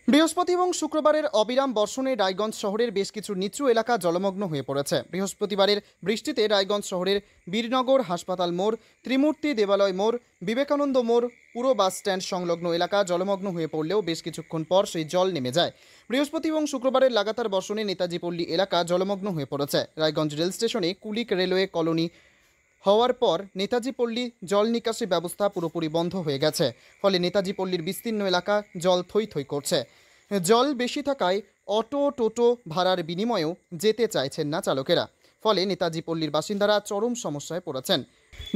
বৃহস্পতি এবং শুক্রবারের অবিরাম বর্ষণে রায়গঞ্জ শহরের বেশ কিছু নিচু এলাকা জলমগ্ন হয়ে পড়েছে। বৃহস্পতিবারের বৃষ্টিতে রায়গঞ্জ শহরের বীরনগর হাসপাতাল মোড়, ত্রিমূর্তি দেবালয় মোড়, বিবেকানন্দ মোড়, পুরো বাস স্ট্যান্ড সংলগ্ন এলাকা জলমগ্ন হয়ে পড়লেও বেশ কিছুক্ষণ পর সেই জল নেমে যায়। বৃহস্পতি এবং শুক্রবারের লাগাতার বর্ষণে নেতাজি পল্লী এলাকা জলমগ্ন হয়ে পড়েছে। রায়গঞ্জ রেল স্টেশনে কুলিক রেলওয়ে কলোনি হওয়ার পর নেতাজি পল্লী জল নিকাশি ব্যবস্থা পুরোপুরি বন্ধ হয়ে গেছে। ফলে নেতাজি পল্লীর বিস্তীর্ণ এলাকা জল থই থই করছে। জল বেশি থাকায় অটো টোটো ভাড়ার বিনিময়েও যেতে চাইছেন না চালকেরা। ফলে নেতাজি পল্লীর বাসিন্দারা চরম সমস্যায় পড়েছেন।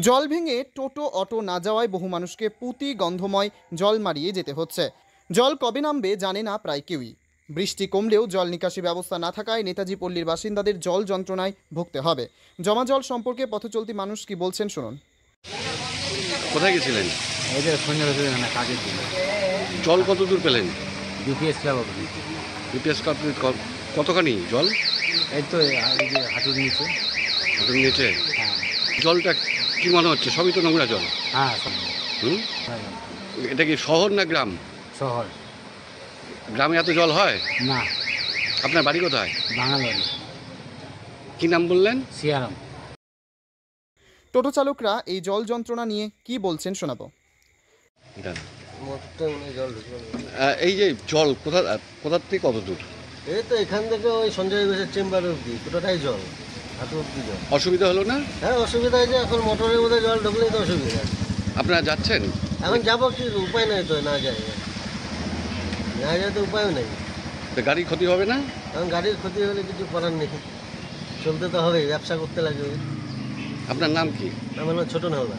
জল ভেঙে টোটো অটো না যাওয়ায় বহু মানুষকে পুঁতি গন্ধময় জল মারিয়ে যেতে হচ্ছে। জল কবে নামবে জানে না প্রায় কেউই। বৃষ্টি কমলেও জল নিকাশি ব্যবস্থা না থাকায় নেতাজি পল্লীর বাসিন্দাদের জল যন্ত্রণায় ভুগতে হবে। জমা জল সম্পর্কে পথচলতি মানুষ কি বলছেন শুনুন। কোথায় গেছিলেন? এই যে কাজের জন্য। জল কত দূর পেলেন? BPS club. বিপিএস ক্লাব কতখানি জল? এই তো এই যে হাঁটুর নিচে। হাঁটুর নিচে? হ্যাঁ। জলটা কি মনে হচ্ছে? সবই তো নোংরা জল। হ্যাঁ। এটা কি শহর না গ্রাম? শহর। গ্রামে এত জল হয় না। আপনার বাড়ি কোথায়? বাঙালি। কি নাম বললেন? সিয়ারাম। টোটো চালকরা এই জল যন্ত্রণা নিয়ে কি বলছেন শোনাবো। এই যে জল কোথা থেকে কত দূর? এই তো এখান থেকে ওই সঞ্জয় ঘোষের চেম্বার অব্দি পুরোটাই জল, হাঁটু অব্দি জল। অসুবিধা হলো না? হ্যাঁ অসুবিধা হয়েছে, এখন মোটরের মধ্যে জল ঢুকলেই তো অসুবিধা। আপনারা যাচ্ছেন? এখন যাবো কি উপায় নেই তো, না যায় তো উপায়ও নেই। গাড়ির ক্ষতি হবে না? এখন গাড়ির ক্ষতি হলে কিছু করার নেই, চলতে তো হবে, ব্যবসা করতে লাগবে। আপনার নাম কি? আমার নাম ছোট নেওয়া।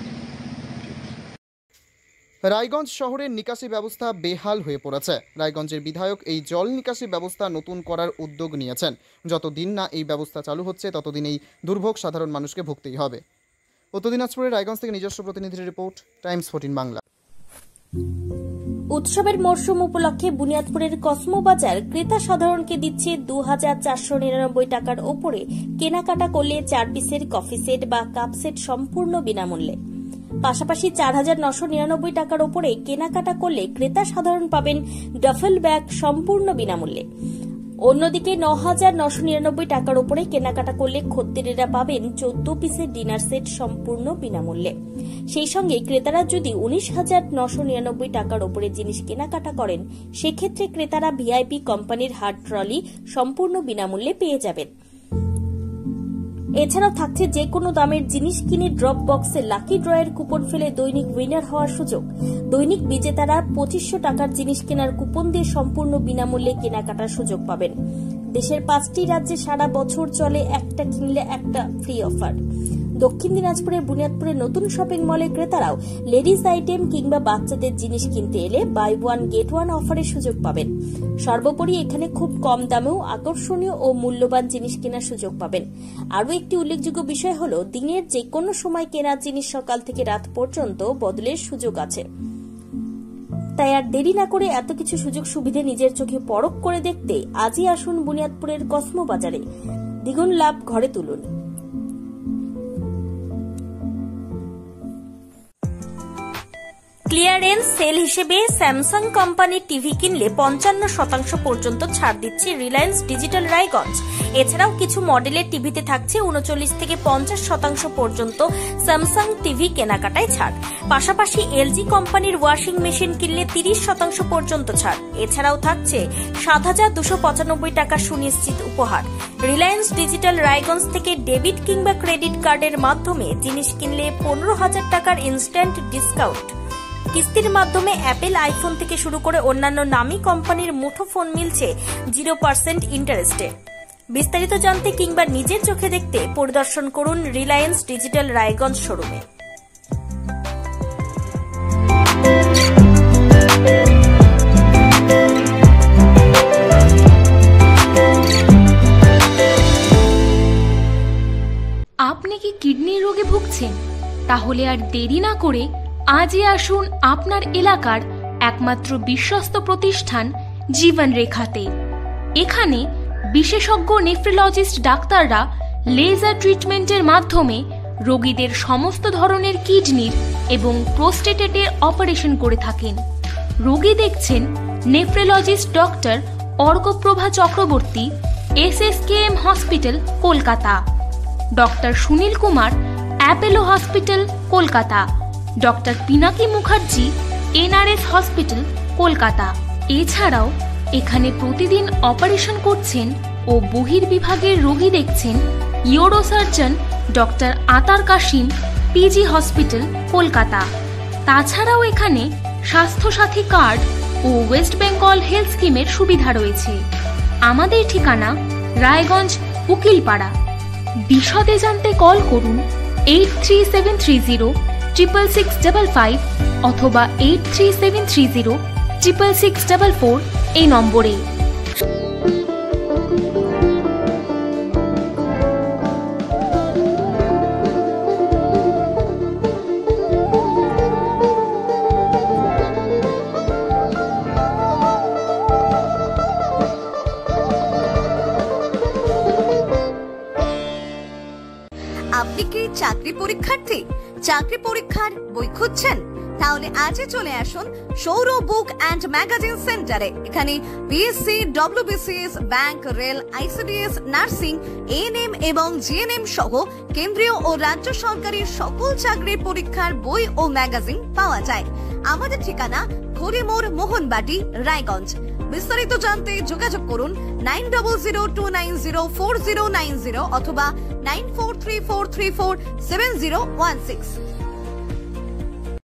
রায়গঞ্জ শহরের নিকাশি ব্যবস্থা বেহাল হয়ে পড়েছে। রায়গঞ্জের বিধায়ক এই জল নিকাশি ব্যবস্থা নতুন করার উদ্যোগ নিয়েছেন। যতদিন না এই ব্যবস্থা চালু হচ্ছে ততদিন এই দুর্ভোগ সাধারণ মানুষকে ভুগতেই হবে। উত্তর দিনাজপুরের রায়গঞ্জ থেকে নিজস্ব প্রতিনিধির রিপোর্ট, টাইমস 14 বাংলা। উৎসবের মরশুম উপলক্ষে বুনিয়াদপুরের কসমো বাজার ক্রেতা সাধারণকে দিচ্ছে ২,৪৯৯ টাকার ওপরে কেনাকাটা করলে 4 পিসের কফি সেট বা কাপ সেট সম্পূর্ণ বিনামূল্যে। পাশাপাশি ৪,৯৯৯ টাকার ওপরে কেনাকাটা করলে ক্রেতা সাধারণ পাবেন ডাফেল ব্যাগ সম্পূর্ণ বিনামূল্যে। অন্যদিকে ৯,৯৯৯ টাকার ওপরে কেনাকাটা করলে খদ্দেরেরা পাবেন 14 পিসের ডিনার সেট সম্পূর্ণ বিনামূল্যে। সেই সঙ্গে ক্রেতারা যদি ১৯,৯৯৯ টাকার ওপরে জিনিস কেনাকাটা করেন সেক্ষেত্রে ক্রেতারা ভিআইপি কোম্পানির হার্ড ট্রলি সম্পূর্ণ বিনামূল্যে পেয়ে যাবেন। এছাড়াও থাকছে যে কোনো দামের জিনিস কিনে ড্রপ বক্সে লাকি ড্রয়ের কুপন ফেলে দৈনিক উইনার হওয়ার সুযোগ। দৈনিক বিজেতারা ২৫০০ টাকার জিনিস কেনার কুপন দিয়ে সম্পূর্ণ বিনামূল্যে কেনাকাটার সুযোগ পাবেন। দেশের 5টি রাজ্যে সারা বছর চলে একটা কিনলে একটা ফ্রি অফার। দক্ষিণ দিনাজপুরের বুনিয়াদপুরের নতুন শপিং মলে ক্রেতারাও লেডিস আইটেম কিংবা বাচ্চাদের জিনিস কিনতে এলে বাই ওয়ান গেট ওয়ান অফারের সুযোগ পাবেন। সর্বোপরি এখানে খুব কম দামেও আকর্ষণীয় ও মূল্যবান জিনিস কেনার সুযোগ পাবেন। আরও একটি উল্লেখযোগ্য বিষয় হল দিনের যে কোনো সময় কেনা জিনিস সকাল থেকে রাত পর্যন্ত বদলের সুযোগ আছে। তাই আর দেরি না করে এত কিছু সুযোগ সুবিধে নিজের চোখে পরখ করে দেখতে আজই আসুন বুনিয়াদপুরের কসমো বাজারে। দ্বিগুণ লাভ ঘরে তুলুন। ক্লিয়ারেন্স সেল হিসেবে স্যামসাং কোম্পানির টিভি কিনলে ৫৫% পর্যন্ত ছাড় দিচ্ছে রিলায়েন্স ডিজিটাল রায়গঞ্জ। এছাড়াও কিছু মডেলের টিভিতে থাকছে ৩৯ থেকে ৫০% পর্যন্ত স্যামসাং টিভি কেনাকাটায় ছাড়। পাশাপাশি এলজি কোম্পানির ওয়াশিং মেশিন কিনলে ৩০% পর্যন্ত ছাড়। এছাড়াও থাকছে ৭,২৯৫ টাকার সুনিশ্চিত উপহার। রিলায়েন্স ডিজিটাল রায়গঞ্জ থেকে ডেবিট কিংবা ক্রেডিট কার্ডের মাধ্যমে জিনিস কিনলে ১৫,০০০ টাকার ইনস্ট্যান্ট ডিসকাউন্ট। কিস্তির মাধ্যমে অ্যাপেল আইফোন থেকে শুরু করে অন্যান্য নামী কোম্পানির মুঠোফোন মিলছে 0% ইন্টারেস্টে। বিস্তারিত জানতে কিংবা নিজের চোখে দেখতে পরিদর্শন করুন রিলায়েন্স ডিজিটাল রায়গঞ্জ শোরুমে। আপনি কি কিডনি রোগে ভুগছেন? তাহলে আর দেরি না করে আজই আসুন আপনার এলাকার একমাত্র বিশ্বস্ত প্রতিষ্ঠান জীবন রেখাতে। এখানে বিশেষজ্ঞ নেফ্রোলজিস্ট ডাক্তাররা লেজার ট্রিটমেন্টের মাধ্যমে রোগীদের সমস্ত ধরনের কিডনির এবং প্রোস্টেটের অপারেশন করে থাকেন। রোগী দেখছেন nephrologist doctor Arkaprava Chakraborty, SSKM hospital, Kolkata; doctor Sunil Kumar, Apollo hospital, Kolkata; doctor Pinaki Mukherjee, NRS hospital, Kolkata. এছাড়াও এখানে প্রতিদিন অপারেশন করছেন ও বহির্বিভাগের রোগী দেখছেন ইউরোসার্জন ডক্টর আতার কাশিম, PG হসপিটাল, কলকাতা। তাছাড়াও এখানে স্বাস্থ্যসাথী কার্ড ও ওয়েস্ট বেঙ্গল হেলথ স্কিমের সুবিধা রয়েছে। আমাদের ঠিকানা রায়গঞ্জ, উকিলপাড়া। বিশদে জানতে কল করুন 8373066655 অথবা 8373066644 এই নম্বরে। আপনি কি চাকরি পরীক্ষার্থী? চাকরি পরীক্ষার বই খুঁজছেন? তাহলে আজই চলে আসুন সৌরভ বুক অ্যান্ড ম্যাগাজিন সেন্টারে। এখানে BSc, WBCS, bank, rail, ICDS, nursing, ANM এবং GNM সহ কেন্দ্রীয় ও রাজ্য সরকারি সকল চাকরির পরীক্ষার বই ও ম্যাগাজিন পাওয়া যায়। আমাদের ঠিকানা খড়িমোড়, মোহনবাটি, রায়গঞ্জ। বিস্তারিত জানতে যোগাযোগ করুন 9002904090 অথবা 9434347016।